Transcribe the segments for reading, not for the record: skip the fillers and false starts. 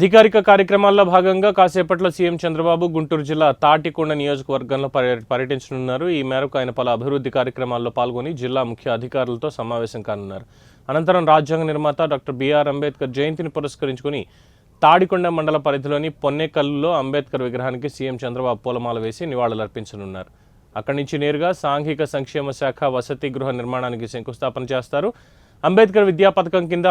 అధికారిక కార్యక్రమాల్లో భాగంగా కాసేపట్లో సీఎం చంద్రబాబు గుంటూరు జిల్లా తాటికొండ నియోజకవర్గంలో పర్యటించనున్నారు. ఈ మేరకు ఆయన పలు అభివృద్ధి కార్యక్రమాల్లో పాల్గొని జిల్లా ముఖ్య అధికారులతో సమావేశం కానున్నారు. అనంతరం రాజ్యాంగ నిర్మాత డాక్టర్ బిఆర్ అంబేద్కర్ జయంతిని పురస్కరించుకుని తాడికొండ మండల పరిధిలోని పొన్నేకల్లులో అంబేద్కర్ విగ్రహానికి సీఎం చంద్రబాబు పూలమాల వేసి నివాళులర్పించనున్నారు. అక్కడి నుంచి నేరుగా సాంఘిక సంక్షేమ శాఖ వసతి గృహ నిర్మాణానికి శంకుస్థాపన చేస్తారు. అంబేద్కర్ విద్యా పథకం కింద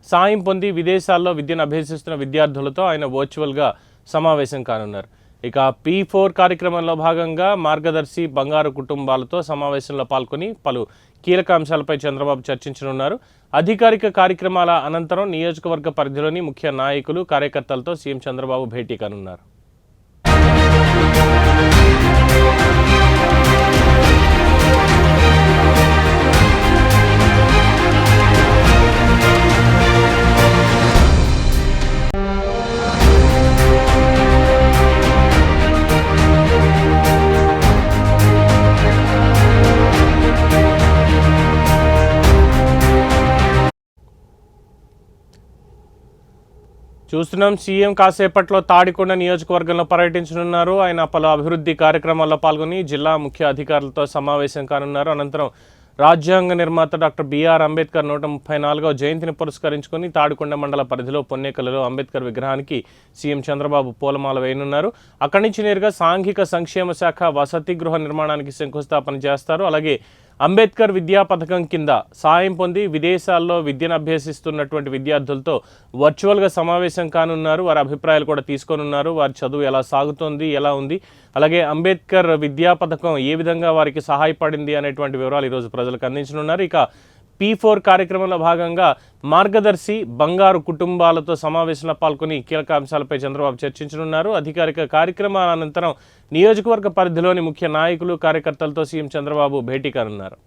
సాయం పొంది విదేశాల్లో విద్యను అభ్యసిస్తున్న విద్యార్థులతో ఆయన వర్చువల్గా సమావేశం కానున్నారు. ఇక P4 కార్యక్రమంలో భాగంగా మార్గదర్శి బంగారు కుటుంబాలతో సమావేశంలో పాల్గొని పలు కీలక అంశాలపై చంద్రబాబు చర్చించనున్నారు. అధికారిక కార్యక్రమాల అనంతరం నియోజకవర్గ పరిధిలోని ముఖ్య నాయకులు కార్యకర్తలతో సీఎం చంద్రబాబు భేటీ కానున్నారు. చూస్తున్నాం, సీఎం కాసేపట్లో తాడికొండ నియోజకవర్గంలో పర్యటించనున్నారు. ఆయన పలు అభివృద్ధి కార్యక్రమాల్లో పాల్గొని జిల్లా ముఖ్య అధికారులతో సమావేశం కానున్నారు. అనంతరం రాజ్యాంగ నిర్మాత డాక్టర్ బిఆర్ అంబేద్కర్ 134వ జయంతిని పురస్కరించుకొని తాడికొండ మండల పరిధిలో పొన్నేకల్లో అంబేద్కర్ విగ్రహానికి సీఎం చంద్రబాబు పూలమాల వేయనున్నారు. అక్కడి నుంచి నేరుగా సాంఘిక సంక్షేమ శాఖ వసతి గృహ నిర్మాణానికి శంకుస్థాపన చేస్తారు. అలాగే అంబేద్కర్ విద్యా పథకం కింద సాయం పొంది విదేశాల్లో విద్యను అభ్యసిస్తున్నటువంటి విద్యార్థులతో వర్చువల్గా సమావేశం కానున్నారు. వారి అభిప్రాయాలు కూడా తీసుకోనున్నారు. వారి చదువు ఎలా సాగుతోంది, ఎలా ఉంది, అలాగే అంబేద్కర్ విద్యా పథకం ఏ విధంగా వారికి సహాయపడింది అనేటువంటి వివరాలు ఈరోజు ప్రజలకు అందించనున్నారు. ఇక P4 కార్యక్రమంలో భాగంగా మార్గదర్శి బంగారు కుటుంబాలతో సమావేశంలో పాల్గొని కీలక అంశాలపై చంద్రబాబు చర్చించనున్నారు. అధికారిక కార్యక్రమాల అనంతరం నియోజకవర్గ పరిధిలోని ముఖ్య నాయకులు కార్యకర్తలతో సీఎం చంద్రబాబు భేటీ కానున్నారు.